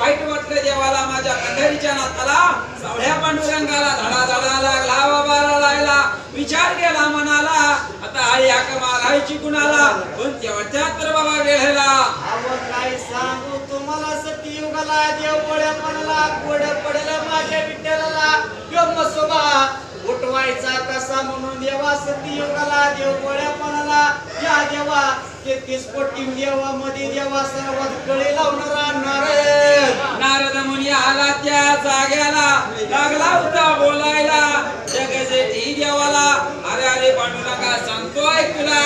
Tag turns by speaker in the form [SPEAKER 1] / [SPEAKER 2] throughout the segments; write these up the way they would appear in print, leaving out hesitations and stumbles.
[SPEAKER 1] वाईट वाटलं देवाला माझ्या पंढरीच्या नाताला सावळ्या पांडुरंगाला धडा धडा लागला बाबाला लागला विचार केला मनाला आता आई हाक मारायची कुणाला पण तेवढ्या तर बाबा वेळेला
[SPEAKER 2] काय सांगू तुम्हाला सतीयुगाला देव गोड्यापणाला गोड पडलं माझ्या विठ्ठलाला यमसोबा उठवायचा कसा म्हणून देवा सतीयुगाला देव गोड्यापणाला या देवा 33 कोटी देवामध्ये देवा सर्वात गळे लावणारा
[SPEAKER 1] नारद मुनी आला त्या जाग्याला लागला होता बोलायला जगजेठी देवाला अरे अरे पांडुरंगा सांगतो ऐकला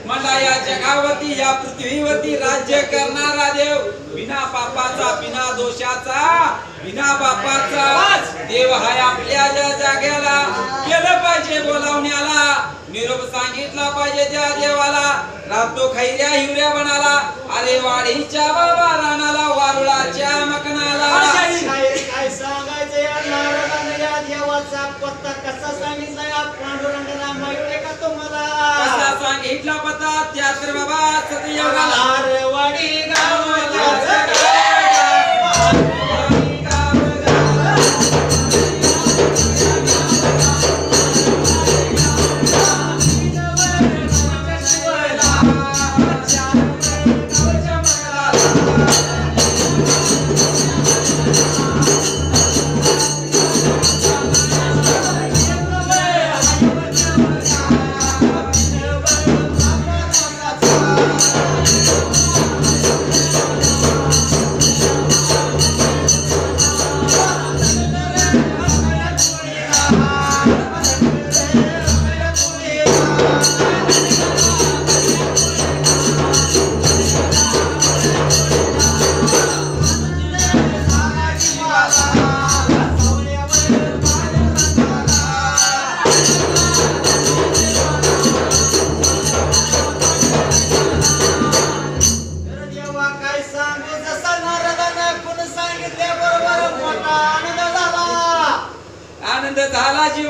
[SPEAKER 1] मला या जगावरती या पृथ्वीवरती राज्य करणारा देव बिना पापाचा बिना दोषाचा बिना बापाचा देव हाय आपल्या जाग्याला केलं पाहिजे बोलावण्याला निरोप सांगितला पाहिजे त्या देवाला रातो खैऱ्या हिवऱ्या बनाला अरे वाडीच्या बाबा राणाला वारुळाच्या मकनाला
[SPEAKER 2] काय सांगायचं या नारदाने या देवाचा पत्ता कसा सांगितला या पांडुरंगाला माहिती का तुम्हाला
[SPEAKER 1] कसा सांगितला पत्ता त्या तर बाबा सतयुगाला
[SPEAKER 2] अरे वाडी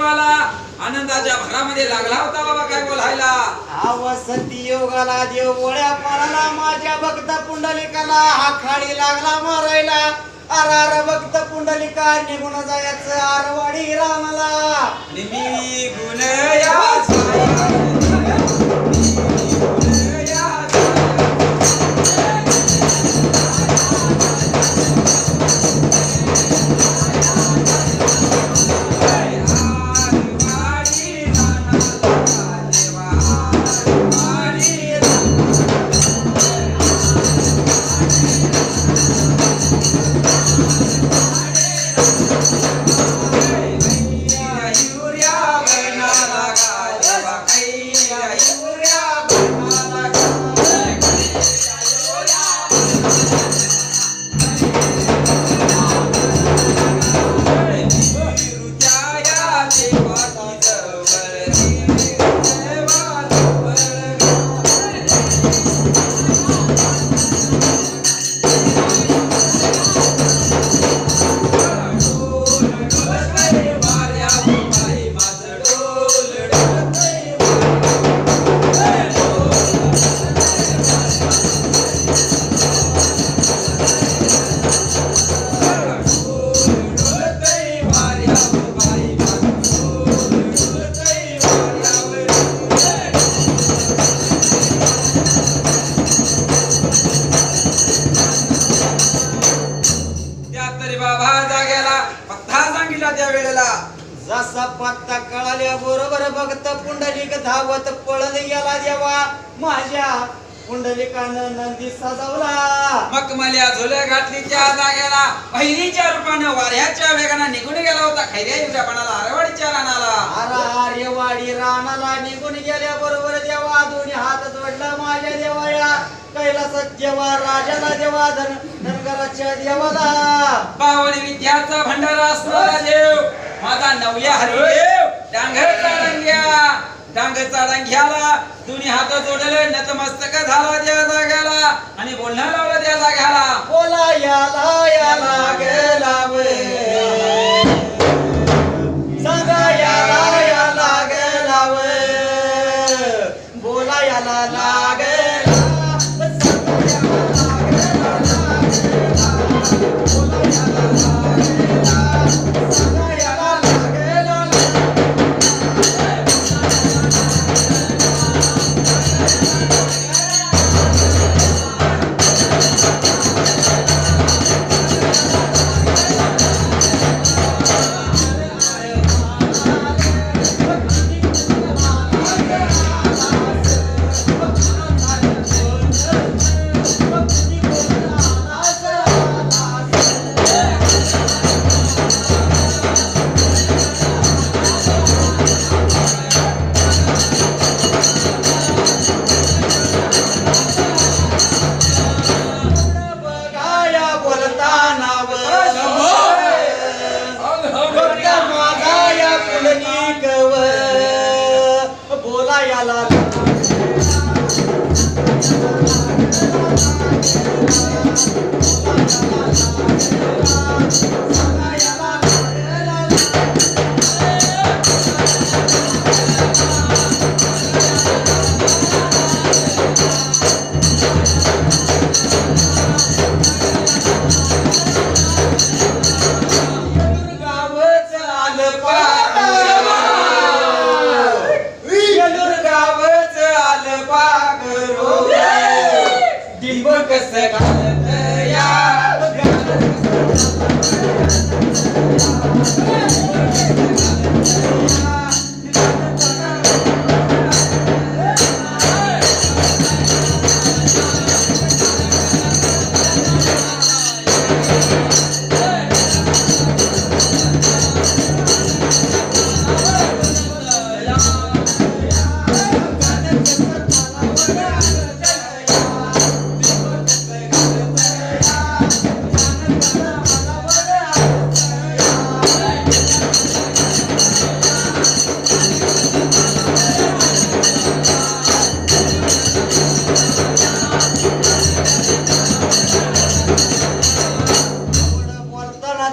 [SPEAKER 2] गावाला
[SPEAKER 1] आनंदाच्या भरामध्ये लागला होता बाबा काय बोलायला
[SPEAKER 2] सतीयोगाला देव गोळ्या पणाला माझ्या भक्त पुंडलिकाला हा खाडी लागला मारायला अर भक्त पुंडलिका निघून जायचं आरवाडी रामाला
[SPEAKER 1] निघून जाग्याला पत्ता सांगितला त्या वेळेला.
[SPEAKER 2] जसा पत्ता कळाल्या बरोबर भक्त पुंडलिक धावत पळत गेला देवा. माझ्या पुंडलिकानं नंदी सजवला.
[SPEAKER 1] मखमल्या झोल्या घातली त्या जाग्याला. बहिणीच्या रूपानं वाऱ्याच्या वेगानं निघून गेला होता खैऱ्या युद्धापणाला आरवाडीच्या रानाला.
[SPEAKER 2] आर्यवाडी रानाला निघून गेल्या बरोबर देवा दोन्ही हात जोडला माझ्या देवाया. कैलासात देवा राजाला देवा धनगराच्या देवाला.
[SPEAKER 1] पावन विद्याचा भंडारा असणारा देव माझा नवल्या हरिदेव. डांग चाडंग्याला दोन्ही हात जोडले नतमस्तक झाला त्या जाग्याला आणि बोलणं लावलं त्या जाग्याला.
[SPEAKER 2] बोला याला याला गेला वे सांगा याला याला गेला वे बोला याला लागेला.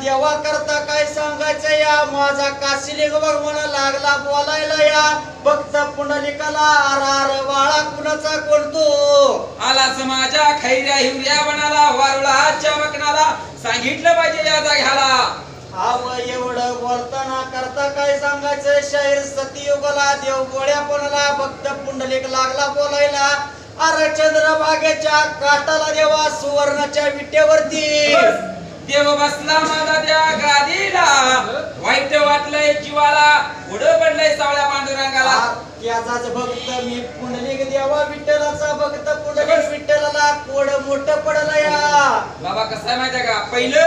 [SPEAKER 2] देवा करता काय सांगायचं या माझा काशिलिंग बघ म्हणा लागला बोलायला या भक्त पुंडलिकाला आरार वाळा कुणाचा कोणतो
[SPEAKER 1] आलाच माझ्या खैऱ्या हिवऱ्या बनाला वारुळा चमकणाला सांगितलं पाहिजे या जाग्याला.
[SPEAKER 2] हाव एवढं बोलताना करता काय सांगायचं शाहीर सतीयुगाला देव गोळ्यापणाला भक्त पुंडलिक लागला बोलायला. अरे चंद्रभागेच्या काटाला देवा सुवर्णाच्या विटेवरती
[SPEAKER 1] देव बसला माझा त्या गादीला. वाईट वाटलंय जीवाला पुढं पडलंय सावळ्या पांडुरंगाला.
[SPEAKER 2] त्याचाच भक्त मी पुंडलिक देवा विठ्ठलाचा भक्त पुंडलिक विठ्ठलाला कोड मोठं पडलं या.
[SPEAKER 1] बाबा कसं आहे माहितीये का पहिलं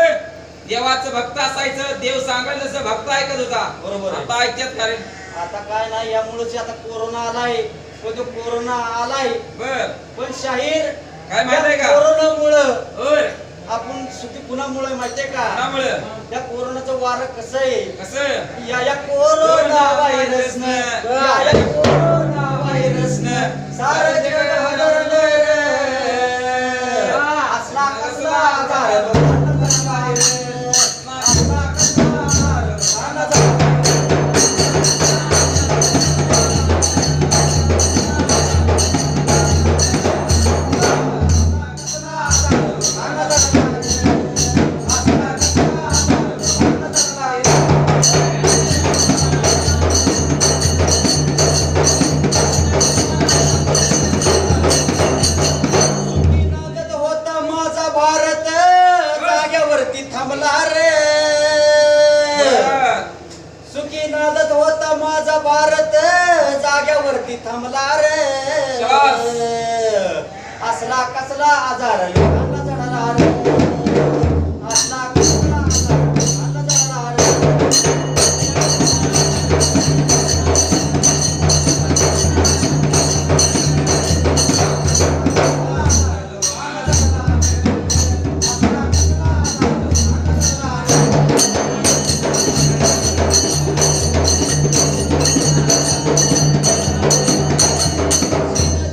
[SPEAKER 1] देवाचं भक्त असायचं देव सांगेल तसं भक्त ऐकत होता.
[SPEAKER 2] बरोबर
[SPEAKER 1] आता ऐकतात का रे?
[SPEAKER 2] आता काय नाही यामुळेच आता कोरोना आलाय. तो कोरोना आलाय
[SPEAKER 1] बर
[SPEAKER 2] पण शाहीर
[SPEAKER 1] काय माहितीये का
[SPEAKER 2] कोरोनामुळं आपण सुटी कुणामुळे माहितीये का
[SPEAKER 1] त्यामुळं
[SPEAKER 2] त्या कोरोनाचं वार कसं आहे
[SPEAKER 1] कसं
[SPEAKER 2] या कोरोना व्हायरसनं या कोरोना व्हायरसनं सारं जग हादरलं रे. असला कसला आजार जाग्यावरती थांबला रे
[SPEAKER 1] शाबास.
[SPEAKER 2] असला कसला आजार लोकांना जडला रे असला कसला आजार लोकांना जडला रे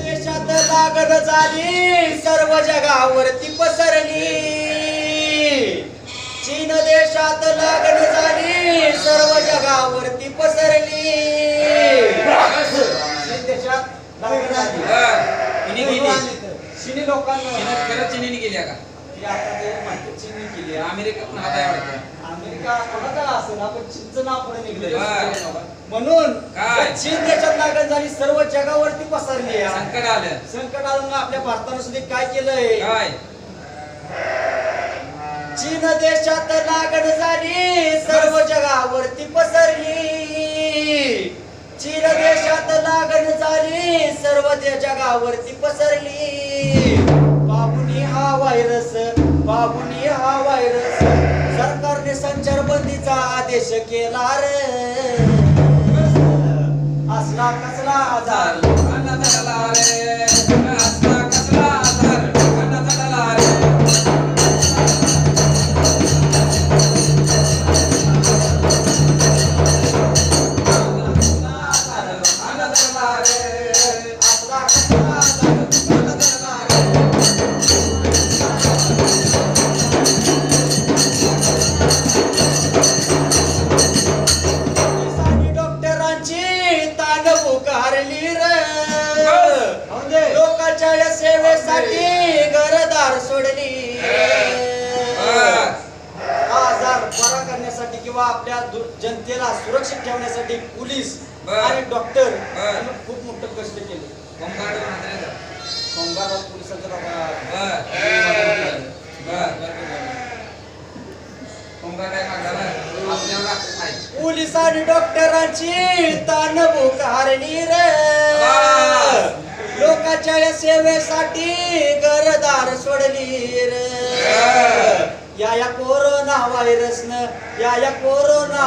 [SPEAKER 2] देशात लागण झाली सर्व जगावरती पसरली चीन देशात लागण झाली सर्व जगावरती पसरली चीन देशात लागण झाली
[SPEAKER 1] कुणी गेली?
[SPEAKER 2] चीनी लोकांना
[SPEAKER 1] चीनात खरंच चीनीने गेल्या का?
[SPEAKER 2] ती आता ते म्हणते चीनने केली आहे.
[SPEAKER 1] अमेरिका पण हात आहे वाटतं.
[SPEAKER 2] अमेरिका कोणाचा असेल आपण चीनचं नाव पुढे निघलं
[SPEAKER 1] बर.
[SPEAKER 2] म्हणून
[SPEAKER 1] काय?
[SPEAKER 2] या चीन देशात लागण झाली सर्व जगावरती पसरली आहे.
[SPEAKER 1] संकट आलं.
[SPEAKER 2] संकट आलं आपल्या भारतानं सुद्धा काय केलंय
[SPEAKER 1] काय?
[SPEAKER 2] चीन देशात लागण झाली सर्व जगावरती पसरली चीन देशात लागण झाली सर्व जगावरती पसरली बाबुनी हा व्हायरस सरकारने संचारबंदीचा आदेश केला रे असला कसला आजार
[SPEAKER 1] लोकांना जडला रे. असला कसला आजार लोकांना जडला रे. लोकांना जडला रे.
[SPEAKER 2] असला कसला आजार लोकांना जडला रे. पोलिसांनी डॉक्टरांची तान पुकारली रे लोकांच्या या सेवेसाठी घरदार सोडली आजार बरा करण्यासाठी किंवा आपल्या जनतेला सुरक्षित ठेवण्यासाठी पोलीस आणि डॉक्टर यांनी खूप मोठं कष्ट केले
[SPEAKER 1] कोंबड म्हणतात.
[SPEAKER 2] कामगार पोलिसांचा
[SPEAKER 1] कोंबड काय मागला? आपल्यावर राखत नाही.
[SPEAKER 2] पोलीस आणि डॉक्टरांची तान पुकारली रे लोकांच्या या सेवेसाठी घरदार सोडली रे या कोरोना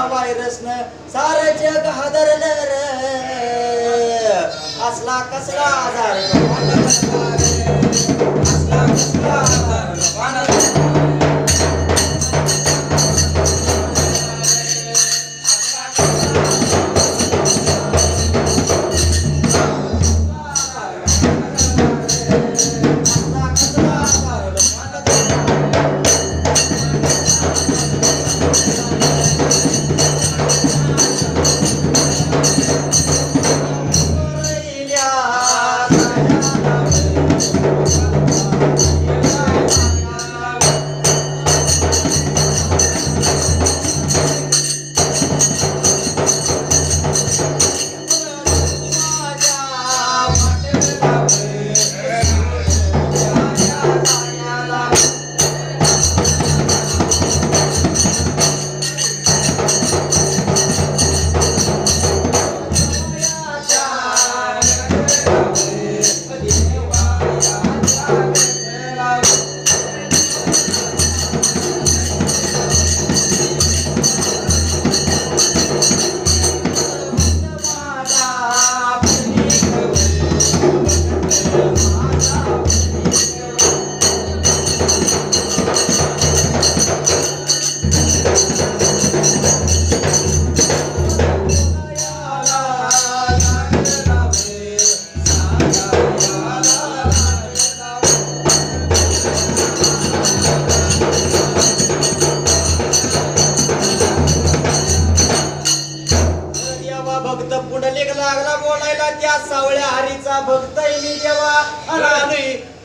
[SPEAKER 2] व्हायरसनं सारं जग हादरलं रे असला कसला आजार असला कसला आजार
[SPEAKER 1] लोकांना जडला.
[SPEAKER 2] असला कसला आजार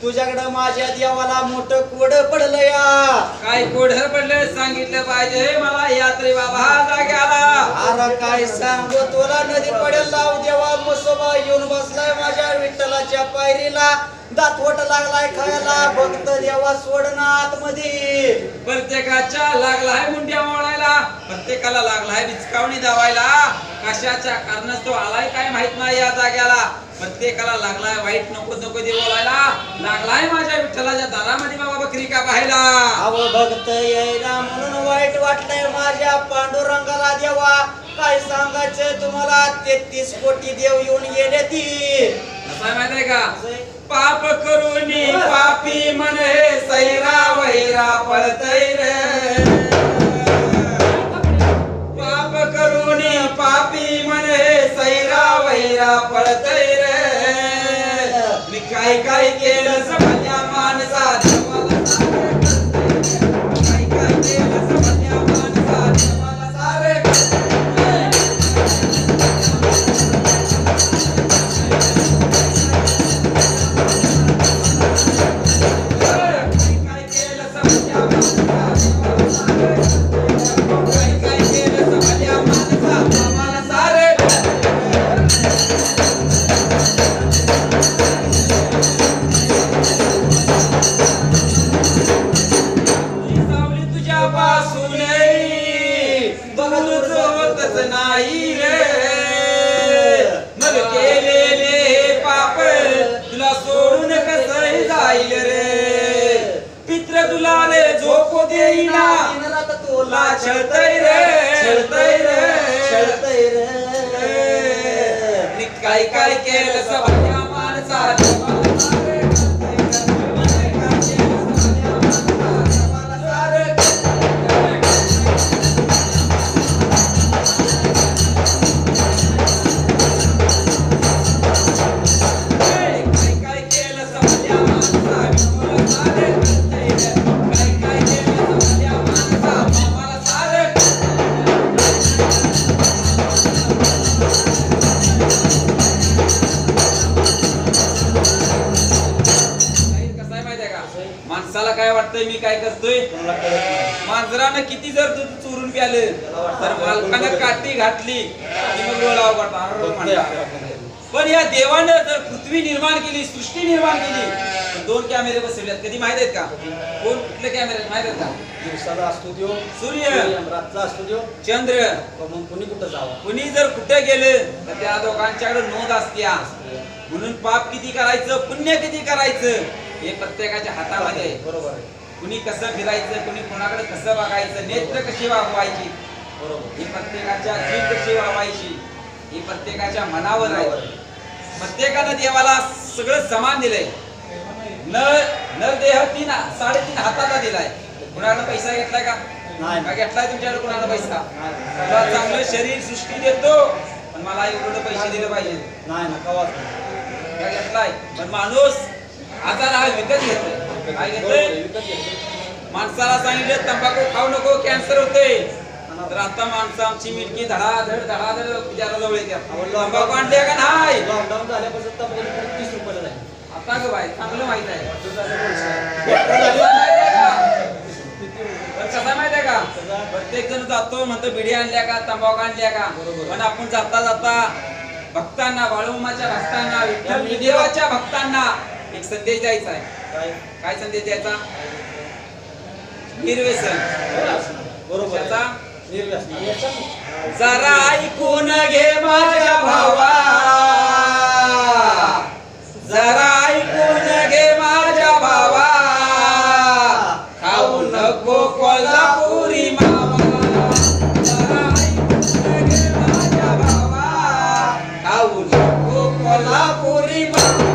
[SPEAKER 2] तुझ्याकडे माझ्या देवाला मोठं कोड पडलं या.
[SPEAKER 1] काय कोढर पडलं सांगितलं पाहिजे मला यात्री बाबा जाग्याला.
[SPEAKER 2] अरे काय सांगू तुला नदी पडेल लाव देवा मसोबा येऊन बसलाय माझ्या विठ्ठलाच्या पायरीला. दातवट लागलाय खायला भक्त देवा सोडना आतमध्ये.
[SPEAKER 1] प्रत्येकाच्या लागलाय मुंड्या मोडायला. प्रत्येकाला लागलाय विचकावणी दावायला. कशाच्या कारणास्तव आलाय काय माहित नाही या जाग्याला. प्रत्येकाला लागलाय वाईट नको नको दे बोलायला. लागलाय माझ्या विठ्ठलाच्या दारामध्ये बाबा बकरी का पाहायला.
[SPEAKER 2] अव भक्त यायला म्हणून वाईट वाटलंय माझ्या पांडुरंगाला देवा. काय सांगायचं तुम्हाला 33 कोटी देव येऊन गेले ती.
[SPEAKER 1] कसं माहितीये का पाप करूनी पापी मन हे सैरा वैरा पळतय रे. पाप करूनी पापी मन हे सैरा वैरा पळतय रे. मी काय काय केलं समजल्या माणसा देवाला सारे काय काय केलं समजल्या माणसा देवाला सारे. नाही रे मग केलेले पाप तुला सोडून कसं जाईल रे. पित्र तुला रे झोप देईना तुला छळतय रे छळतय रे छळतय रे. काय काय केलं सभ्या माणसा माणसाला काय वाटतंय मी काय करतोय. मांजरानं किती जर दूध चोरून प्यालं तर मालकानं काठी घातली की मग डोळा उघडला. पण या देवानं जर पृथ्वी निर्माण केली सृष्टी निर्माण केली 2 कॅमेरे बसवलेत. कधी माहित आहेत का कोण कुठले कॅमेरे माहित आहेत का.
[SPEAKER 2] दिवसाला असतो देव
[SPEAKER 1] सूर्य
[SPEAKER 2] रातचा असतो देव चंद्र. मग कुणी कुठं जावं
[SPEAKER 1] कुणी जर कुठे गेलं तर त्या दोघांच्याकडे नोंद असते. म्हणून पाप किती करायचं पुण्य किती करायचं हे प्रत्येकाच्या हातामध्ये आहे.
[SPEAKER 2] बरोबर आहे.
[SPEAKER 1] कुणी कसं फिरायचं कुणी कोणाकडे कसं बघायचं नेत्र कशी वागवायची
[SPEAKER 2] बरोबर
[SPEAKER 1] ही प्रत्येकाच्या जीभ कशी वागवायची ही प्रत्येकाच्या मनावर आहे. प्रत्येकानं देवाला सगळं समान दिलंय. नर देह 3.5 हाताचा दिलाय. कुणाला पैसा घेतलाय का
[SPEAKER 2] नाही
[SPEAKER 1] का घेतलाय तुमच्याकडे कुणाला पैसा. तुला चांगलं शरीर सृष्टी देतो पण मला एवढं पैसे दिले पाहिजे
[SPEAKER 2] नाही ना कवाच
[SPEAKER 1] का घेतलाय. पण माणूस आजार हा विकत घेतोय. काय घेतोय माणसाला सांगितलं तंबाखू खाऊ नको कॅन्सर होते तर आता माणसं आमची मिटकी धडाधड पूजाला जवळ येतात. तंबाखू आणले का नाही.
[SPEAKER 2] लॉकडाऊन झाल्यापासून तंबाखू 30 रुपयाला नाही.
[SPEAKER 1] आता ग बाई चांगलं माहित आहे. कसं माहितीये का प्रत्येक जण जातो म्हणतो बिडी आणल्या का तंबाखू आणल्या का. पण आपण जाता जाता भक्तांना बाळूमाच्या भक्तांना विठ्ठल देवाच्या भक्तांना एक संदेश द्यायचा आहे. काय संदेश द्यायचा. निर्व्यसन.
[SPEAKER 2] बरोबर
[SPEAKER 1] जरा ऐकून घे माझ्या भावा जरा ऐकून घे माझ्या भावा खाऊ नको कोल्हापुरी मावा. जरा ऐकून घे माझ्या भावा खाऊ नको कोल्हापुरी मावा.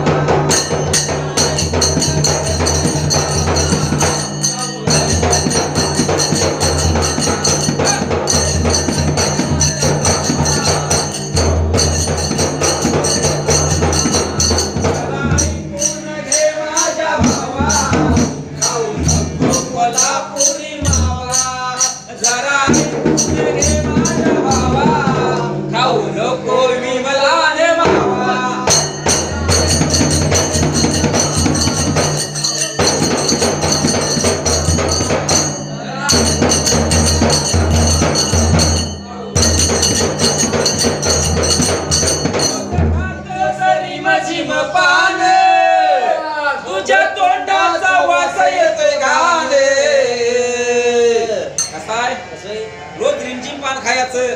[SPEAKER 1] रोज रिमझिम पान खायचं,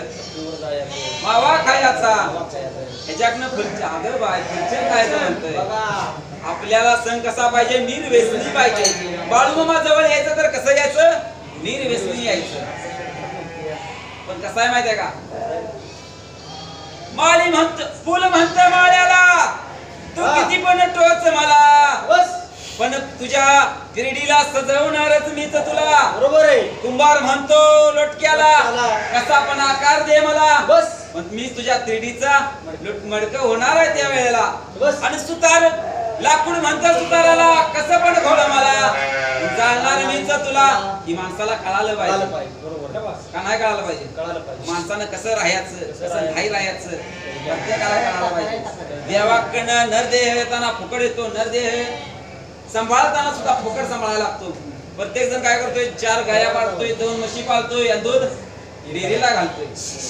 [SPEAKER 1] मावा खायचा, ह्याच्याकडनं फुलच्या अगं बाय फुलचे खायचं म्हणतंय. आपल्याला सण कसा पाहिजे, निर्व्यसनी पाहिजे. बाळूमामा जवळ यायचं तर कसं यायचं, निर्व्यसनी यायचं. पण कसं आहे माहितीये का, माळी म्हणत फुल म्हणत माळ्याला तू किती पण टोच मला, पण तुझ्या गिरडीला सजवणारच मीच तुला.
[SPEAKER 2] बरोबर आहे.
[SPEAKER 1] कुंभार म्हणतो लोटक्याला कसा पण आकार दे मला,
[SPEAKER 2] बस
[SPEAKER 1] पण मी तुझ्या तिरडीचा मडक होणार आहे त्या वेळेला.
[SPEAKER 2] बस.
[SPEAKER 1] आणि सुतार लाकूड म्हणतो सुताराला कसं पण घोड मला, जाणणार मीच तुला. ही माणसाला कळालं पाहिजे का नाही कळालं पाहिजे, माणसानं कसं राहायचं, कसं नाही राहायचं प्रत्येकाला कळायला पाहिजे. देवाकडनं नरदेह येताना फुकट येतो, नरदेह सांभाळताना सुद्धा फुकट सांभाळायला लागतो. प्रत्येक जण काय करतोय, 4 गाया पाळतोय, 2 म्हशी पाळतोय, आणि दूध डेअरीला घालतोय.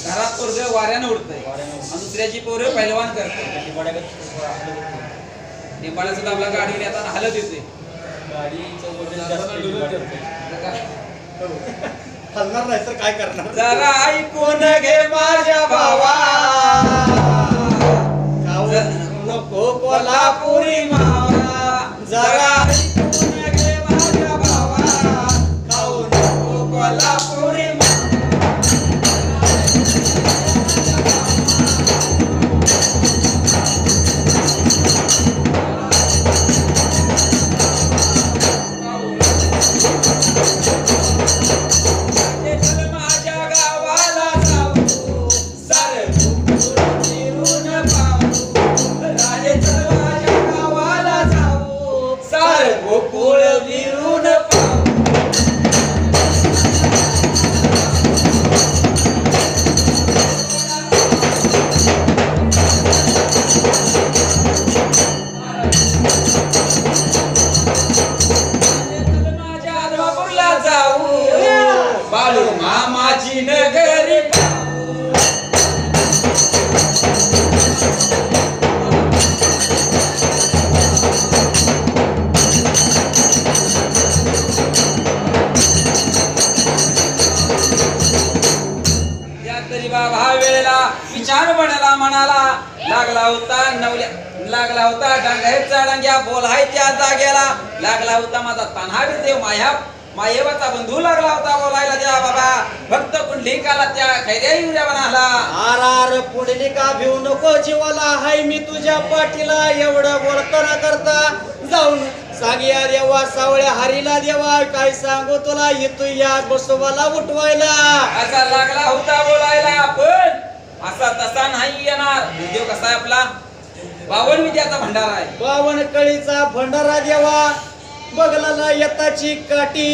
[SPEAKER 1] घरात पोरग वाऱ्यानं उडतंय आणि दुसऱ्याची पोरं पहिलवान करतोय. निंबाळा सुद्धा आपला गाडी येताना हलत येते.
[SPEAKER 2] हलणार नाही तर काय करणार.
[SPEAKER 1] जरा ऐकून घे माझ्या भावा,
[SPEAKER 2] नको कोल्हापुरी मावा.
[SPEAKER 1] जरा ऐकून घे माझ्या भावा, खाऊ नको कोल्हापुरी मावा. माझ्या गावाला जाऊ, सारं गोकुळ फिरून पाहू. राजे चल माझ्या गावाला जाऊ, सारं गोकुळ फिरून पाहू. माझ्या आदमापूरला जाऊ, बाळू मामाची नगरी पाहू. त्या तरी बाबा वेळेला विचार पडला मनाला, लागला होता डांगायचा डांग्या बोलाय त्या जाग्याला. लागला होता माझा तान्हावीर देव मायेवाचा बंधू, लागला होता बोलायला त्या बाबा भक्त पुंडलिकाला त्या खैर्या युऱ्या बनाला.
[SPEAKER 2] आर पुंडलिका भिवू नको जीवाला, हाय मी तुझ्या पाठीला. एवढं बोलताना करता जाऊन सांगिया देवा, सावळ्या हरीला देवा, काय सांगू तुला, येतो या बसोबाला उठवायला.
[SPEAKER 1] असा लागला होता बोलायला, पण असा तसा नाही येणार. देव कसा आहे आपला, 52 विद्याचा भंडारा आहे.
[SPEAKER 2] 52 कळीचा भंडारा देवा, बगलाला येताची काठी,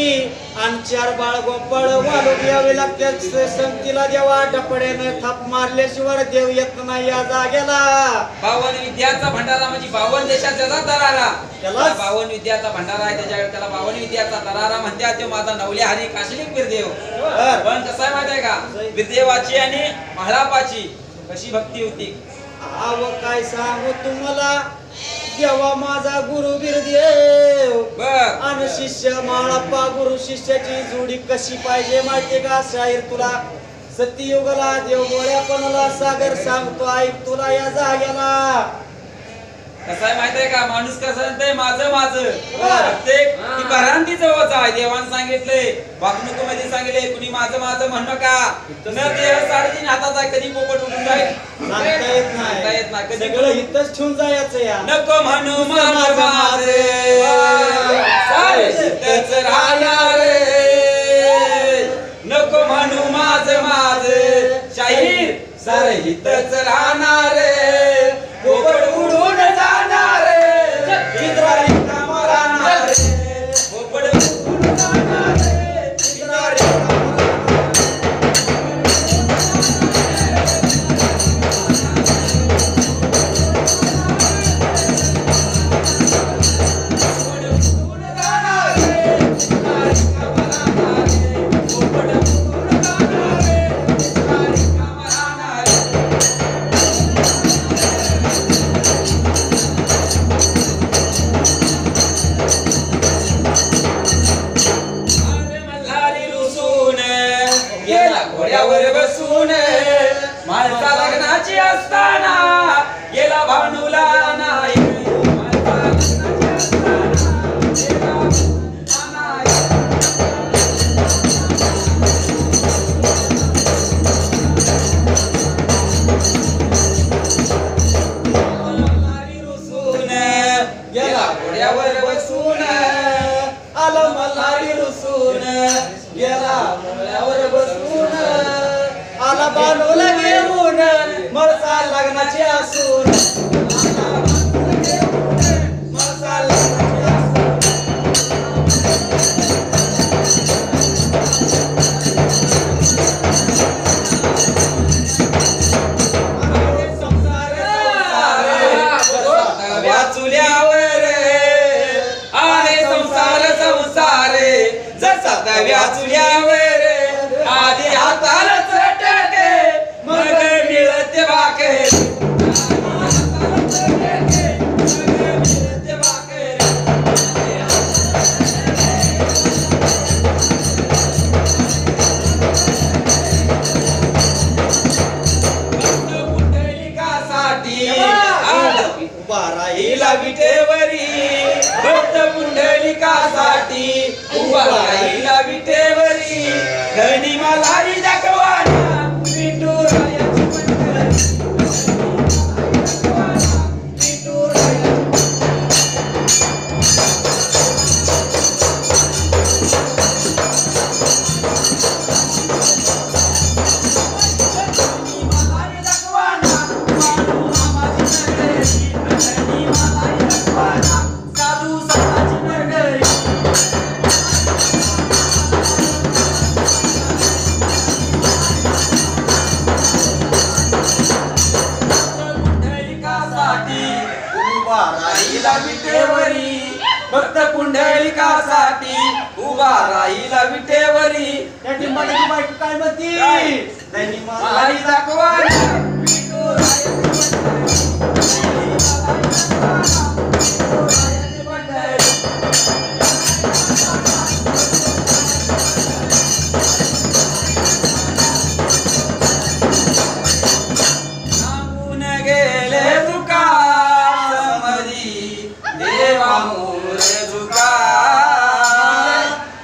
[SPEAKER 2] आणि 4 बाळ गोपाळ वालून यावे लागतात संगतीला देवा. डपड्यानं थाप मारल्याशिवाय देव येत नाही या जाग्याला.
[SPEAKER 1] 52 विद्याचा भंडारा म्हणजे 52 देशाचा दरारा.
[SPEAKER 2] त्याला
[SPEAKER 1] 52 विद्याचा भंडारा आहे, त्याला 52 विद्याचा दरारा म्हणतात. तो माझा नवल्या हरी काशलिक बिरदेव. पण कसं आहे माहिती आहे का, बिरदेवाची आणि महाळापाची कशी भक्ती होती.
[SPEAKER 2] आव काय सांगू तुम्हाला देवा, माझा गुरु बिरदेव
[SPEAKER 1] बर
[SPEAKER 2] आणि शिष्य माळप्पा. गुरु शिष्याची जोडी कशी पाहिजे माहितीये का, शाहीर तुला सत्ययुगाला देव गोळ्यापणाला सागर सांगतो, ऐक तुला या जाग्याला.
[SPEAKER 1] कसं आहे माहिती आहे का, माणूस कसं म्हणतंय माझं माझं. प्रत्येक ती भरांती जवळच आहे. देवानं सांगितलंय, वागणुकीमध्ये सांगितले, कुणी माझं माझं म्हण नका. न देह 3.5 हातात आहे, कधी पोपट उडून जाईल
[SPEAKER 2] सांगता येत
[SPEAKER 1] सांगता येत नाही.
[SPEAKER 2] नाही,
[SPEAKER 1] कधी
[SPEAKER 2] सगळं इथंच ठेवून जायचं या.
[SPEAKER 1] नको म्हणू माझं माझं, सारे इथंच राहणार. नको म्हणू माझं माझं, शाहीर सारे इथंच राहणार. पोपट उडून जाणार, चित्रारी कामा राहणार. पोपट उडून जाणार, चित्रारी कामा राहणार. घोड्यावर बसून माणसा लग्नाची असताना गेला भांडूला नाही माणसा लग्नाची असताना गेला गेला घोड्यावर बसून
[SPEAKER 2] आलं मल्हारी रुसून गेला घोड्यावर बसून आला बांधूला घेऊन मळसा लग्नाची असून मळसा लग्नाची असून
[SPEAKER 1] चुल्यावर आहे संसार संसार जसा तव्या चुल्यावर आधी हाताला चटके मग मिळते भाकर
[SPEAKER 2] बाराईला
[SPEAKER 1] विटेवरी भक्त पुंडलिकासाठी उभा राहिला विटेवरी धनी मलाही दाखवाना विठुरायाची पंढरी. साधू संतांची नगरी पुंडलिकासाठी
[SPEAKER 2] उभा
[SPEAKER 1] राहिला विटेवरी भक्त पुंडलिकासाठी उभा राहिला विटेवरी
[SPEAKER 2] त्या टिंबाची बायको काय म्हणती
[SPEAKER 1] काय?
[SPEAKER 2] त्यांनी
[SPEAKER 1] मलाही दाखवाना सांगून गेले तुका समधी देवा मोर झुका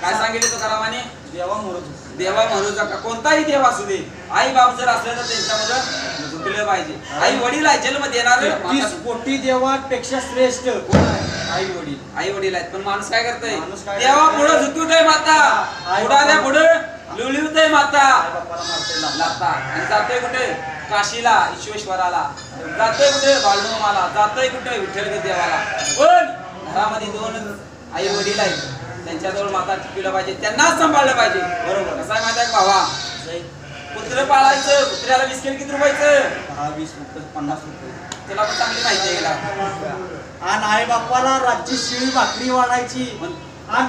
[SPEAKER 1] काय सांगितले तुकारामाने
[SPEAKER 2] देवा मोरत
[SPEAKER 1] देवा म्हणू नका कोणताही देव असू दे आई बाप जर असले तर त्यांच्यामध्ये झुकले पाहिजे आई वडील आहे जन्म देणार
[SPEAKER 2] 30 कोटी देवांपेक्षा श्रेष्ठ आई वडील
[SPEAKER 1] आई वडील आहेत पण माणूस काय करतोय
[SPEAKER 2] माणूस काय
[SPEAKER 1] देवा
[SPEAKER 2] करतोय?
[SPEAKER 1] पुढे झुकवतोय माता
[SPEAKER 2] आई
[SPEAKER 1] पुढाल्या
[SPEAKER 2] बापाला-
[SPEAKER 1] पुढे लुळवतोय माता
[SPEAKER 2] आई बापाला मारते लागला.
[SPEAKER 1] लागता आणि जातोय कुठे काशीला ईश्वेश्वराला जातोय कुठे बाळूमाला जातोय कुठे विठ्ठल देवाला पण घरामध्ये 2 आई वडील आहेत त्यांच्याजवळ माता टिकवलं पाहिजे त्यांनाच सांभाळलं पाहिजे
[SPEAKER 2] बरोबर.
[SPEAKER 1] कसं आहे माहिती आहे का भावा कुत्र पाळायचं कुत्र्याला बिस्किट किती रुपयाचं
[SPEAKER 2] 10-20 रुपये 50 रुपये
[SPEAKER 1] तुला पण चांगली माहिती आहे का
[SPEAKER 2] आणि आई बापाला राज्य शिळी भाकरी वाढायची आणि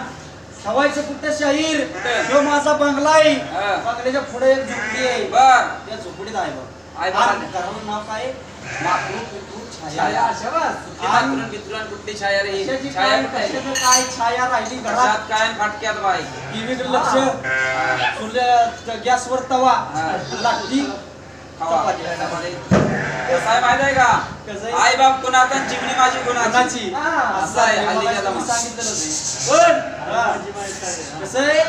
[SPEAKER 2] ठेवायचं कुठं शाहीर
[SPEAKER 1] कुठं?
[SPEAKER 2] तो माझा बंगला आहे
[SPEAKER 1] हा.
[SPEAKER 2] बंगल्याच्या पुढे एक झोपडी आहे
[SPEAKER 1] बर
[SPEAKER 2] त्या झोपडीत आहे बघ
[SPEAKER 1] आई
[SPEAKER 2] आणि
[SPEAKER 1] बाबा-
[SPEAKER 2] घराचं नाव काय मातृ पितृ छाया
[SPEAKER 1] छाया
[SPEAKER 2] शाबास.
[SPEAKER 1] कुठली
[SPEAKER 2] आणि
[SPEAKER 1] मातृन बितृन कुठली छाया रे ही?
[SPEAKER 2] कशाची
[SPEAKER 1] छाया
[SPEAKER 2] काय
[SPEAKER 1] कुठे आहे?
[SPEAKER 2] कशाचं काय छाया राहिली घरात
[SPEAKER 1] घरात काय आणि फाटक्यात बाई
[SPEAKER 2] टीव्हीकडे लक्ष चुल्या गॅसवर तवा
[SPEAKER 1] हा.
[SPEAKER 2] लाटली
[SPEAKER 1] खावा.
[SPEAKER 2] चपाती.
[SPEAKER 1] चपाती. कसं आहे माहिती आहे का
[SPEAKER 2] कसं आहे?
[SPEAKER 1] आई बाप कुणाचा आणि चिमणी माझी कुणाची
[SPEAKER 2] कोणाची?
[SPEAKER 1] असं आहे हल्लीच्या
[SPEAKER 2] मगाशी
[SPEAKER 1] जमान्यात.
[SPEAKER 2] सांगितलेलं नाही.
[SPEAKER 1] पण
[SPEAKER 2] हा. कसं आहे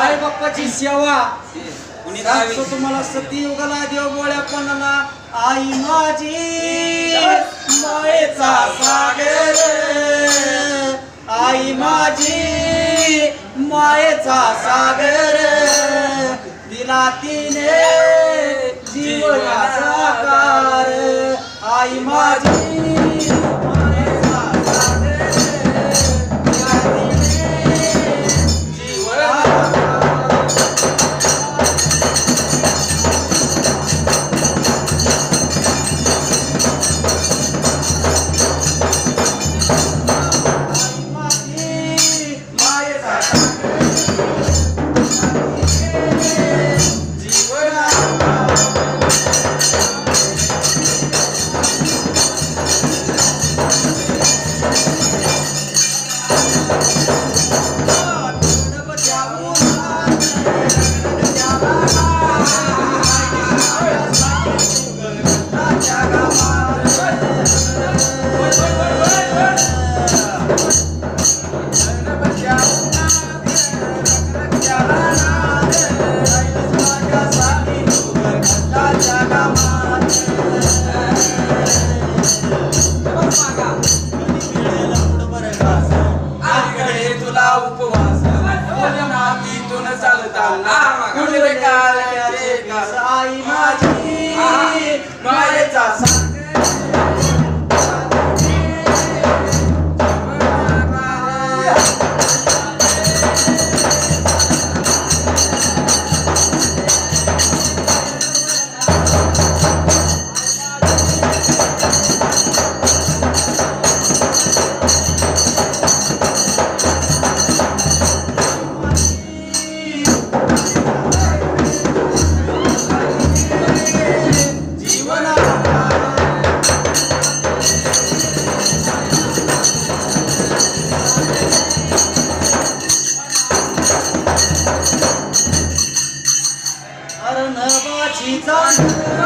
[SPEAKER 2] आई बाप्पाची सेवा
[SPEAKER 1] ते कुणी करावी?
[SPEAKER 2] सांगतो तुम्हाला सतीयुगाला देव गोळ्यापणाला आई माझी मायेचा सागर आई माझी मायेचा सागर दिला तिने जीवनाचा साकार आई माझी मायेचा सागर दिला तिने जीवनाचा चांदण्याची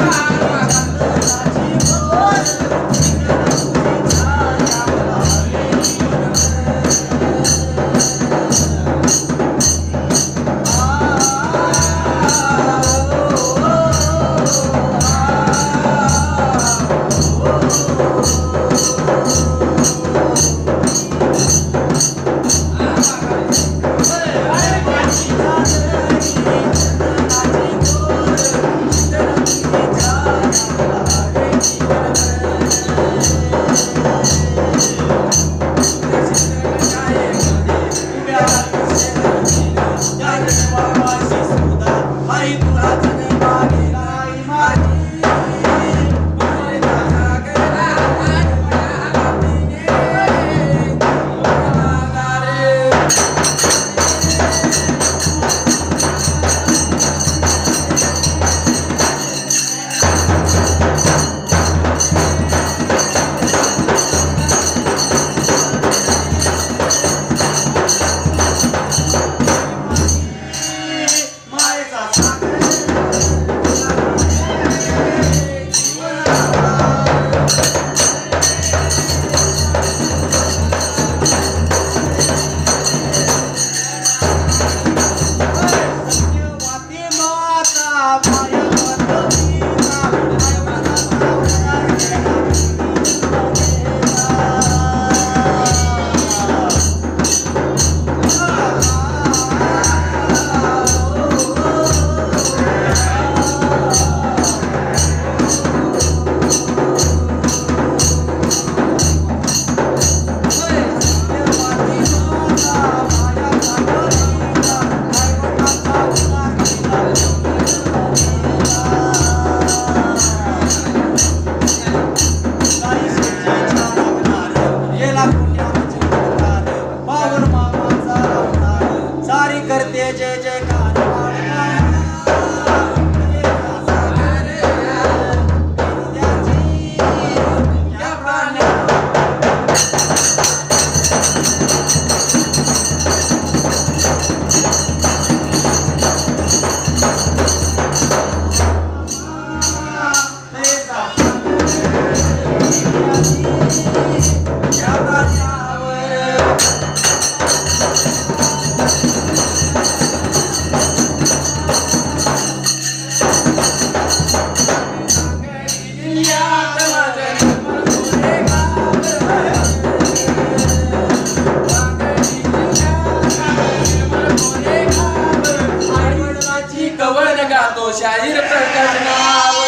[SPEAKER 1] शाहीर प्रकट नाव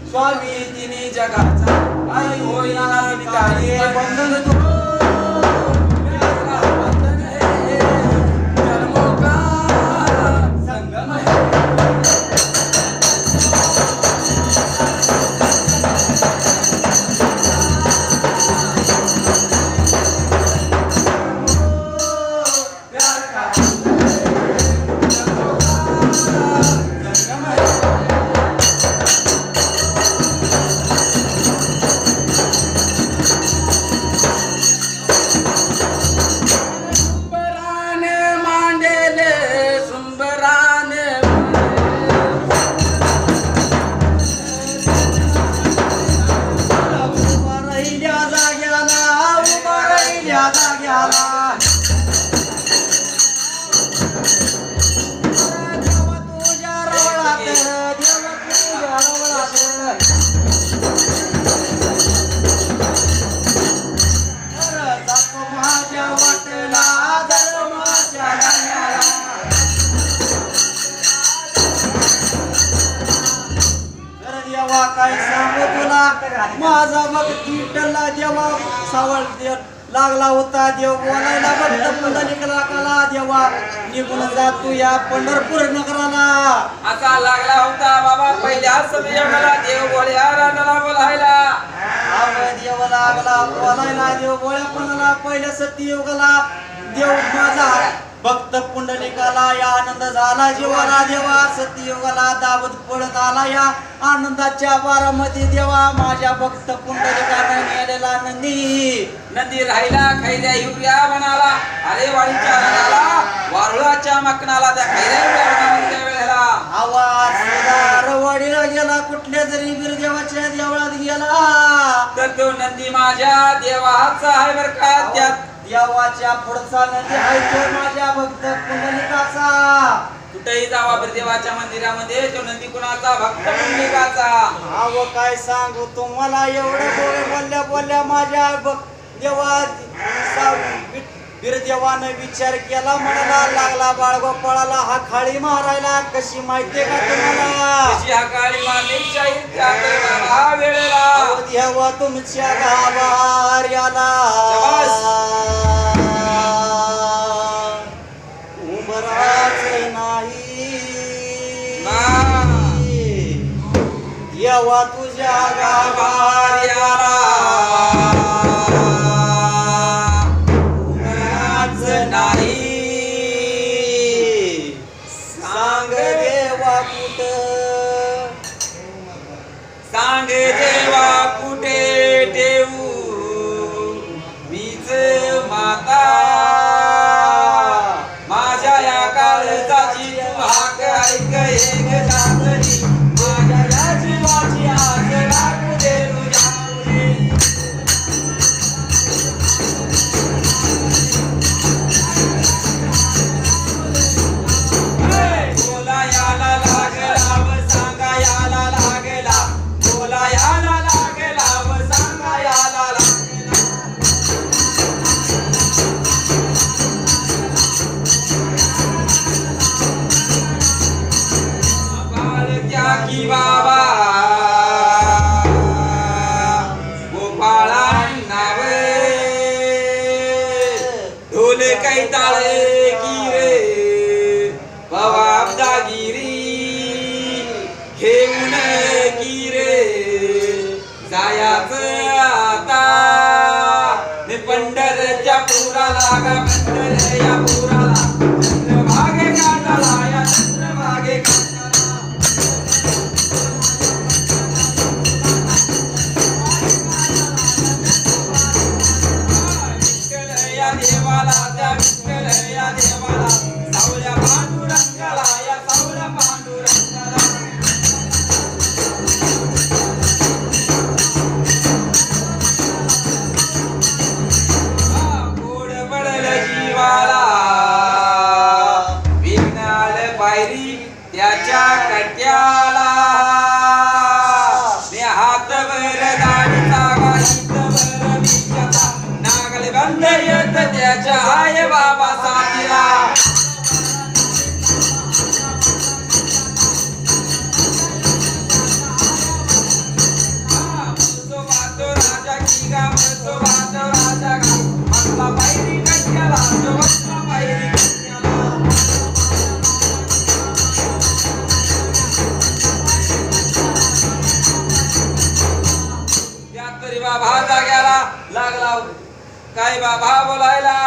[SPEAKER 1] स्वामी तिने जगाचा आई होईना भिकारी बंधन तो बंधन है जन्मों का संगम है प्यार का जन्मों का संगम है काय सांगू तुला माझा भक्ती टल्ला जेव्हा सावळ
[SPEAKER 2] लागला होता देव बोलायला भक्त पुंडलिकाला कला देवा निघून जातो या पंढरपूर नगराला.
[SPEAKER 1] असा लागला होता बाबा पहिल्या सतयुगाला देव बोल्या रानाला बोलायला.
[SPEAKER 2] देव लागला बोलायला देव बोळ्यापणाला पहिल्या सतयुगाला देव माझा भक्त पुंडलिकाला या आनंद झाला जीवाला देवा. सतयुगाला दावत पडत आला या आनंदाच्या बारामध्ये देवा. माझ्या भक्त पुंडलिकाने नेलेला
[SPEAKER 1] नंदी राहिला खैऱ्या हिवऱ्या बनाला. अरे वाडीच्या रंगाला वारुळाच्या मकनाला त्या खैऱ्या हिवऱ्या बनाच्या वेळेला
[SPEAKER 2] आवाज वाडीला गेला कुठल्या जरी बिरदेवाच्या देवळात गेला
[SPEAKER 1] तर तो नंदी माझ्या देवाचा आहे बर का. त्यात
[SPEAKER 2] देवाच्या पुढचा नदी आहे तो माझ्या भक्त पुंडलिकाचा.
[SPEAKER 1] कुठेही जावा देवाच्या मंदिरामध्ये तो नंदी कुणाचा भक्त पुंडलिकाचा.
[SPEAKER 2] अहो काय सांगू तुम्हाला एवढं बोलल्या माझ्या देवा बिरदेवानं विचार केला म्हणाला लागला बाळगोपाळाला हा खाळी मारायला. कशी माहितीये का तुम्हाला
[SPEAKER 1] कशी हा काळी मारली शाहीर त्या दरबारा वेळेला.
[SPEAKER 2] देवा तुमच्या गावार याला उमराच नाही देवा तुझ्या गावार याला
[SPEAKER 1] नाही
[SPEAKER 2] सांग देवा
[SPEAKER 1] सांग देवा कुठे ठेवू मीच माता. माझ्या या काळजाची तू हाक ऐक एक जातली. माझ्या या जीवाची आग लागू दे तुझ्या मुली. बोला याला लागला व सांगा याला लागला. बोला याला लागला व सांगा याला लागला. बाळक्या की बाबा गोपाळा नाव ढोल कैताळ की रे बाबागिरी घेऊन की रे जायाच आता पंढरच्या पुराला गा पंढर या पुराला चंद्रभागे काढला या चंद्रभागे या देवाला त्या विठ्ठल या देवाला सावल्या पांडुरंगाला या सावल्या पांडुरंगाला. गोड पडल जीवाला विघ्नाल पायरी त्याच्या कट्याला. हातभर दाढीचा वाईतभर विचाचा नागल बंद येत त्याच्या आय बाबा साथीला. राजा की गा राजा गा आपला पायरी कट्याला आपला पायरी कट्याला. त्यात तरी बाबा जाग्याला लागला काय बाबा बोलायला.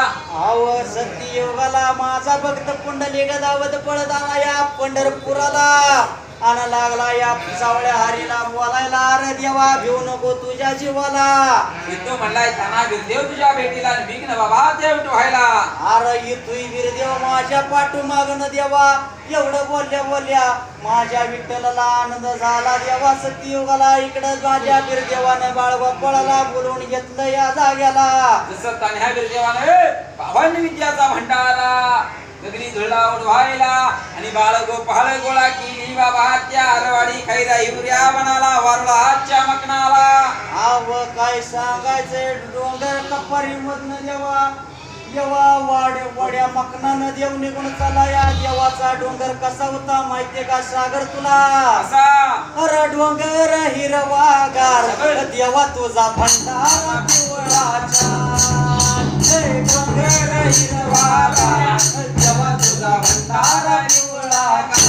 [SPEAKER 2] आव सत्ययुगाला माझा भक्त पुंडलिक दावत पळत आला या पंढरपुराला. आना लागला या सावळ्या हरीला बोलायला. अरे देवा घेऊ नको तुझ्या जीवाला.
[SPEAKER 1] तो म्हणलाय थाना बिरदेव तुझ्या भेटीला विघ्न बाबा देव व्हायला.
[SPEAKER 2] अरे इथुई बिरदेव माझ्या पाठू मागण देवा. एवढं बोलल्या माझ्या विठ्ठलाला आनंद झाला देवा. सत्ययुगाला इकडं माझ्या बिरदेवानं बाळगोपाळाला बोलवून घेतलं या जाग्याला.
[SPEAKER 1] जसं तान्ह्या बिरदेवानं पावन विद्याचा भंडारा गगनी धुळा उडवायला आणि बाळगोपाळ गोळा केली बाबा त्या अरवाडी खैरा हिवऱ्या बनाला वारुळाच्या मकनाला.
[SPEAKER 2] आव काय सांगायचंय डोंगर कपारी मधन देवा. देवा वाड्या मकनानं देव निघून चाला या. देवाचा डोंगर कसा होता माहितीये का सागर तुला.
[SPEAKER 1] असा
[SPEAKER 2] अरे डोंगर हिरवा गार देवा तुझा भंडारा पिवळाचा.
[SPEAKER 1] डोंगर हिरवागार जेव्हा तुझा भंडारा पिवळा गार.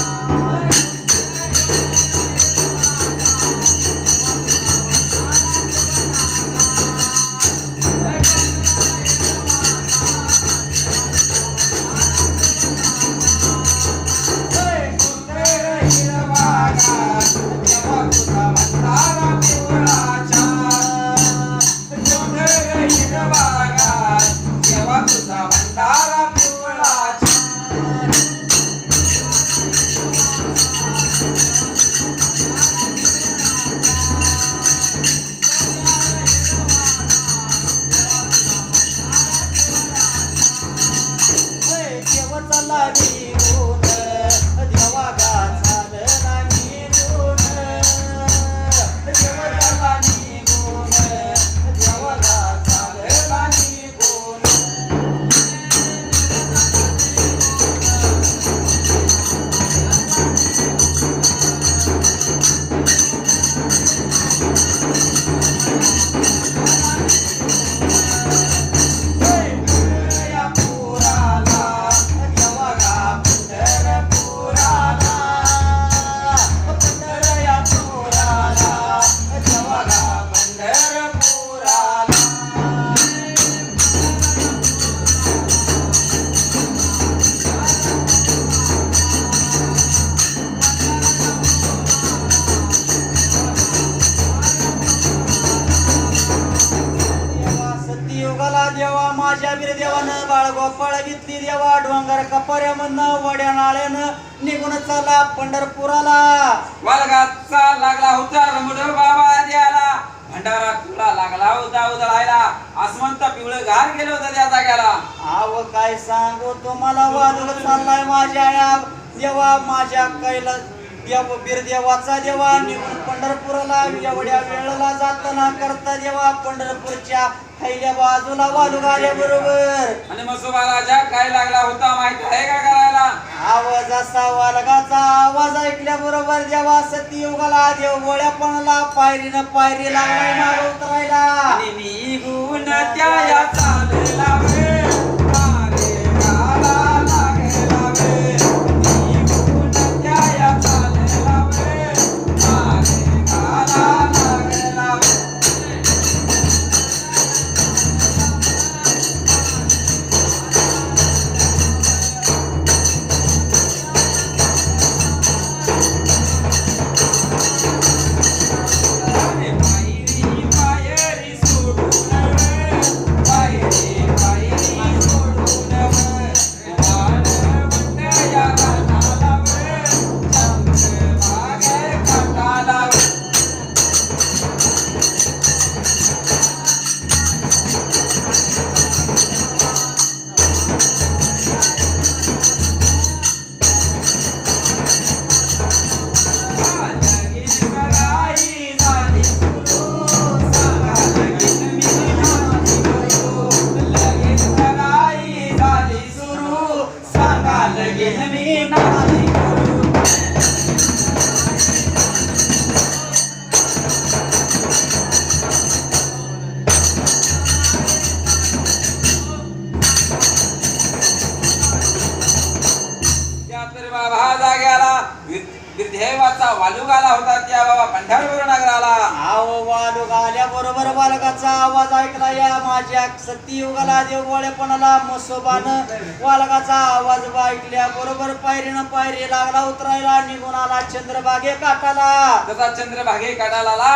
[SPEAKER 2] देवा माझ्या बीर देवानं बाळगोपाळ घेतली देवा डोंगर कपाऱ्यामधनं वड्या नाळ्यानं निघून चला पंढरपुराला.
[SPEAKER 1] वालगाचा लागला होता रमुडर बाबा द्याला भंडारा तुला लागला होता उधळायला आसमंत पिवळं घार गेलं होतं त्या जाग्याला.
[SPEAKER 2] आव काय सांगू तुम्हाला वादळ चाललाय माझ्या या देवा माझ्या कैला देव बीर देवाचा देवा निघून पंढरपुराला एवढ्या वेळेला जाताना करता देवा पंढरपूरच्या खैल्या बाजूला वालुग आल्या बरोबर.
[SPEAKER 1] आणि मसोबाराजा काय लागला होता माहित आहे का करायला.
[SPEAKER 2] आवाज असा वालगाचा आवाज ऐकल्या बरोबर देवा सतीयुगाला देव गोळ्यापणाला पायरीनं पायरी लागलाय माग उतरायला.
[SPEAKER 1] आणि मी गुण त्या या चालला वे मारे गाला लागला वे मी गुण त्या या चालला वे मारे गाला लागला वे. देवाचा वालुग आला होता त्या बाबा पंढरपूर नगराला.
[SPEAKER 2] आव वालुग आल्या बरोबर बालकाचा आवाज ऐकला या माझ्या सतीयुगाला देव गोळ्यापणाला मसोबानं वालकाचा आवाज ऐकल्या बरोबर पायरीनं पायरी लागला उतरायला निघून आला चंद्रभागे काठाला.
[SPEAKER 1] तसा चंद्रभागे काठाला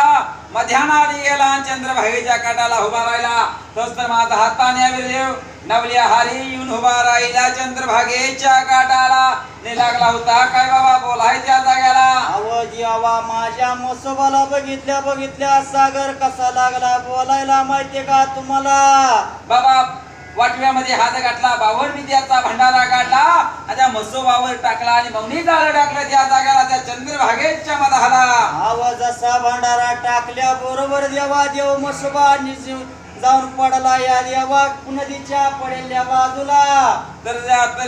[SPEAKER 1] मध्यानाली गेला चंद्रभागेच्या काठाला उभा राहिला. तोच तर माझा हाताने देव नवल्या हारी येऊन उभा राहिला चंद्रभागेच्या काठाला. ने लागला होता काय बाबा बोलाय त्या जाग्याला.
[SPEAKER 2] आवाज यावा माझ्या मसोबाला बघितल्या सागर कसा लागला बोलायला माहितीये का तुम्हाला.
[SPEAKER 1] बाबा वाटव्यामध्ये हात घातला बावन विद्याचा भंडारा काढला आणि त्या मसोबावर टाकला आणि मौनी जाळं टाकलं त्या जाग्याला त्या चंद्रभागेच्या मधाला.
[SPEAKER 2] आवाज असा भंडारा टाकल्या बरोबर देवा देव मसोबा जाऊन पडला या देवा नदीच्या पडलेल्या बाजूला.
[SPEAKER 1] तर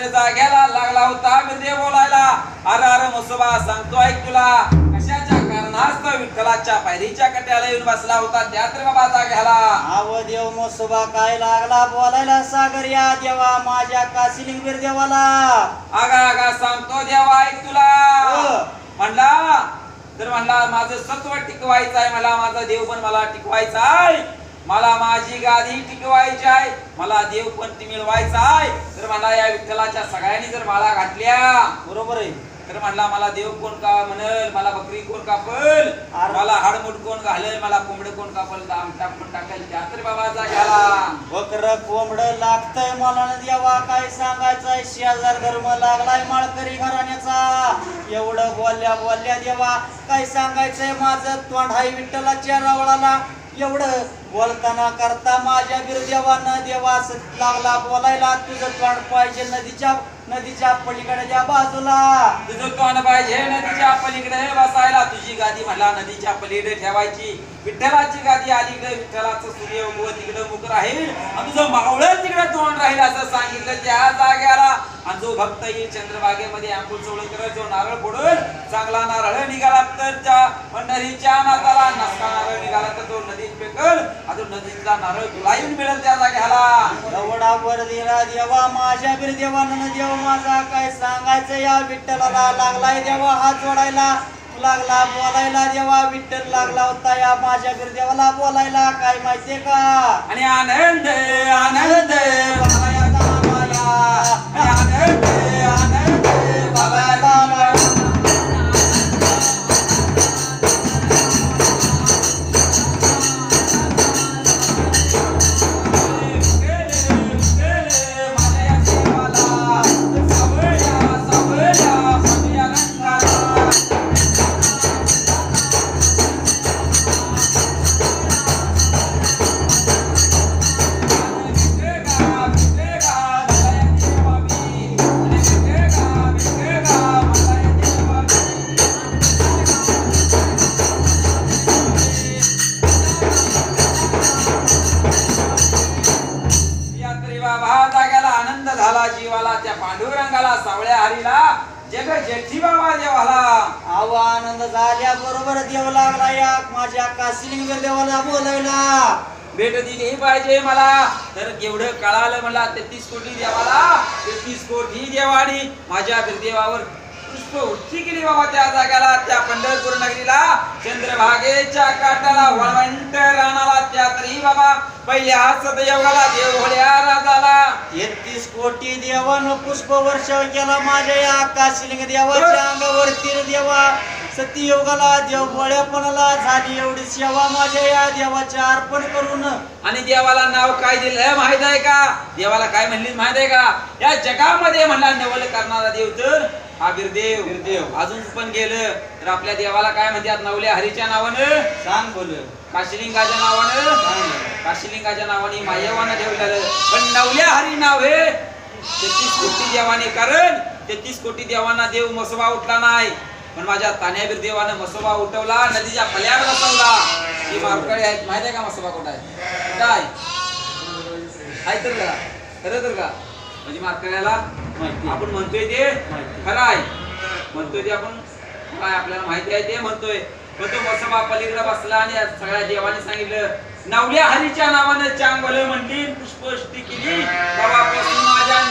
[SPEAKER 1] जाग्याला लागला होता विद्या बोलायला. अरे अरे मसोबा सांगतो ऐक तुला कशाच्या कारणाला पुन्हा विठ्ठलाच्या पायरीच्या कट्याला येऊन बसला होता त्यात रे बाबा जाग्याला
[SPEAKER 2] आव देव मसोबा काय लागला बोलायला सागर या देवा माझ्या काशिलिंगवीर देवाला
[SPEAKER 1] आगा आगा सांगतो देवा ऐक तुला म्हणला तर म्हणला माझं सत्व टिकवायचं आहे मला माझा देव पण मला टिकवायचा आहे मला माझी गादी टिकवायची आहे मला देव पण मिळवायचा आहे तर म्हणला या विठ्ठलाच्या सगळ्यांनी जर माळा घातल्या
[SPEAKER 2] बरोबर आहे
[SPEAKER 1] तर म्हणला मला देव कोण का म्हणल मला बकरी कोण कापल मला हाडमुड कोण घालेल मला कोंबड कोण कापल दाम टाकून टाकेल त्या तर बाबाचा घ्याला
[SPEAKER 2] बकर कोंबड लागतंय मला न देवा काय सांगायचंय शेजार धर्म लागलाय माळकरी घराण्याचा एवढं बोलल्या बोलल्या देवा काय सांगायचंय माझं तोंड हाय विठ्ठलाच्या रावळाला एवढं बोलताना करता माझ्या बिरदेवानं देवा लागला बोलायला तुझं तोंड पाहिजे नदीच्या पलीकडच्या बाजूला
[SPEAKER 1] तुझं तोंड पाहिजे नदीच्या पलीकडे बसायला तुझी गादी म्हणला नदीच्या पलीकडे ठेवायची विठ्ठलाची गादी अलीकडे विठ्ठलाचं सूर्य उगवत तिकडे मुख राहील आणि तुझं मावळं तिकडे तोंड राहील असं सांगितलं त्या जाग्याला आणि जो भक्त येईल चंद्रभागेमध्ये आंबूल चवळ करत जो नारळ फोडल चांगला नारळ निघाला तर त्या पंढरीच्या नाताला नसका नारळ निघाला तर तो नदीत फेकल अजून नदीतला नारळ तुला येऊन मिळेल त्या जाग्याला
[SPEAKER 2] एवढा वर दिला देवा माझ्या बिरदेवानं देव माझा काय सांगायचं या विठ्ठलाला लागलाय देवा हात जोडायला लागला बोलायला देवा विठ्ठल लागला होता या माझ्या बिरदेवाला बोलायला काय माहितीये का
[SPEAKER 1] आणि आनंद आनंद आनंद आनंद बाबा जीवाला त्या पांडुरंगाला सावळ्या हरीला जग जेठी बाबा देवाला
[SPEAKER 2] आव आनंद झाल्या बरोबर देव लागला या माझ्या काशिलिंगवीर देवाला बोलायला
[SPEAKER 1] भेट दिली पाहिजे मला तर एवढं कळालं मला 33 कोटी देवाला 33 कोटी देवानी माझ्या बिरदेवावर पुष्प उच्ची केली बाबा त्या जाग्याला त्या पंढरपूर नगरीला चंद्रभागेच्या काठाला वळवंट राणाला त्या तरी बाबा पहिल्या सतयुगाला देव होड्या राजाला
[SPEAKER 2] 33 कोटी देवानं पुष्प वर्षाव केला माझ्या या काशिलिंग देवाच्या अंगावरती देवा सत्ययुगाला देव बोळ्यापणाला झाली एवढी सेवा माझ्या या देवाच्या अर्पण करून
[SPEAKER 1] आणि देवाला नाव काय दिलं माहित आहे का देवाला काय म्हणली माहित आहे का या जगामध्ये म्हणला नवल करणारा देव तर हा बिरदेव अजून पण गेलं तर आपल्या देवाला काय म्हणतात नवल्या हरीच्या नावानं
[SPEAKER 2] सांग बोल
[SPEAKER 1] काशिलिंगाच्या नावाने मायवानं ठेवलेलं पण नवल्या हरी नाव हे 33 कोटी देवाने कारण 33 कोटी देवांना देव मसोबा उठला नाही पण माझ्या तान्याबीर देवानं मसोबा उठवला नदीच्या फल्यावर बसवला ही मार्कळी आहेत माहित आहे का मसोबा कुठं आहे काय आहे तर का खरं तर का म्हणजे मार्कळ्याला आपण म्हणतोय ते खरं आहे म्हणतोय ते आपण काय आपल्याला माहिती आहे ते म्हणतोय पण तो मसोबा पलीकडे बसला आणि सगळ्या देवाने सांगितलं नवल्या हरीच्या नावानं चांगलं म्हणली पुष्पष्टी केली तेव्हापासून माझ्या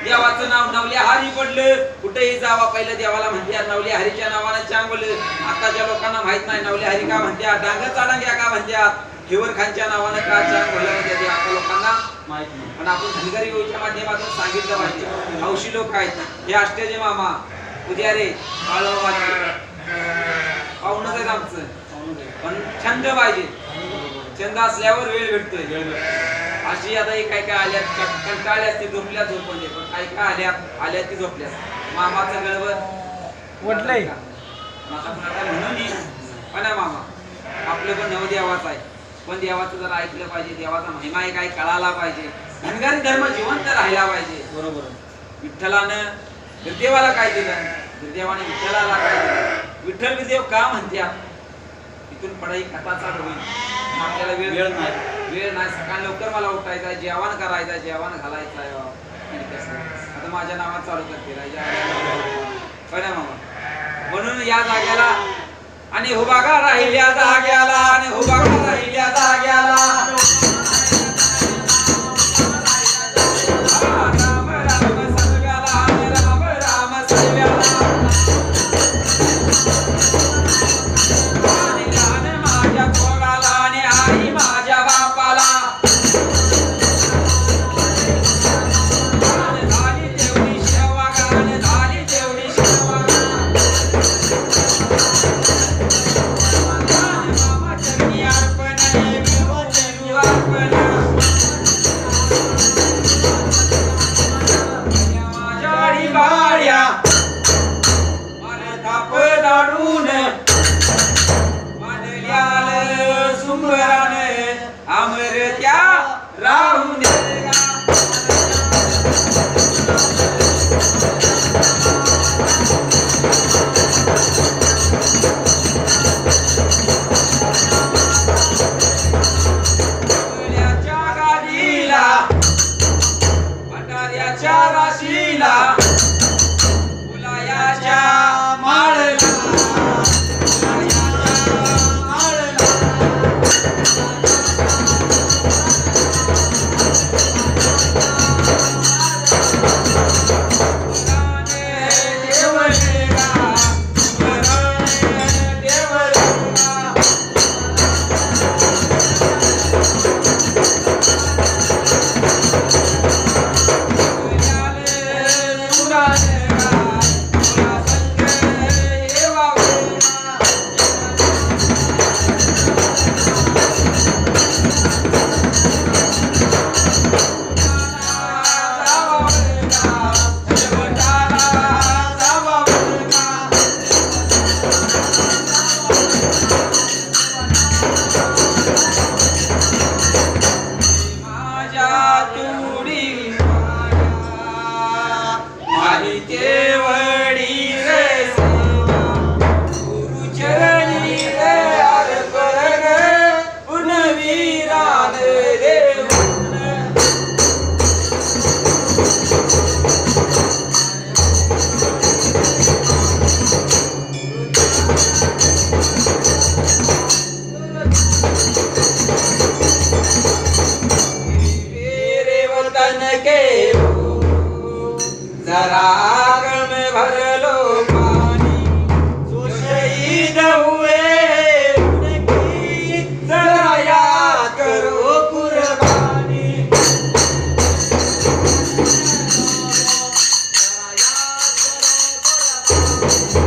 [SPEAKER 1] देवाचं नाव नवल्या हरी पडलं कुठेही जावा पहिलं देवाला म्हणतात नवल्या हरीच्या नावानं चांगलं आताच्या लोकांना माहित नाही नवल्या हरी का म्हणतात डांग चाडांग्या का म्हणतात हिवर खानच्या नावानं का चांगलं म्हणतात आता लोकांना माहित नाही पण आपण धनगरी योजनेच्या माध्यमातून सांगितलं पाहिजे हौशी लोक आहेत हे आष्टेचे मामा पुजारी पाहुणच आहेत आमचं पण छंद पाहिजे छंद असल्यावर वेळ भेटतोय अशी आता काय काय आल्यात कंटाळल्या असते झोपल्या झोपले पण काय काय आल्या ती झोपल्या मामाचं गळवत
[SPEAKER 2] म्हटलंय
[SPEAKER 1] म्हणून पण मामा आपलं पण नव देवाचं आहे पण देवाचं जर ऐकलं पाहिजे देवाचा महिमा आहे काय कळाला पाहिजे धनगरी धर्म जिवंत राहिला पाहिजे बरोबर विठ्ठलानं बिरदेवाला काय दिलं बिरदेवाने विठ्ठलाला काय दिलं विठ्ठल बिरदेव का म्हणतात इथून पढाई कथा चालू होईल आपल्याला वेळ नाही सकाळ लवकर मला उठायचं आहे जेवण करायचं आहे जेवण घालायचं आहे आता माझ्या नावात चालू करते मामा म्हणून या जाग्याला आणि उभा का राहिल्या जाग्याला आणि उभा का राहिल्या जाग्याला राम राम सर्व्याला आणि राम राम सर्व्याला आणि लहान माझ्या पोराला आणि आई माझ्या बापाला आणि झाली तेवढी सेवा आणि झाली तेवढी सेवा आणि मामा चरणी अर्पण आणि विभो चरणी अर्पण माझ्या गाड्या मला थाप दाडून मानल्याल सुंदराने अमरत्या राहून गाडीला भंडाऱ्याच्या राशीला फुलायाच्या माळला जरा आग में भर लो पानी जो शहीद हुए उनकी जरा याद करो कुर्बानी जरा याद करो कुर्बानी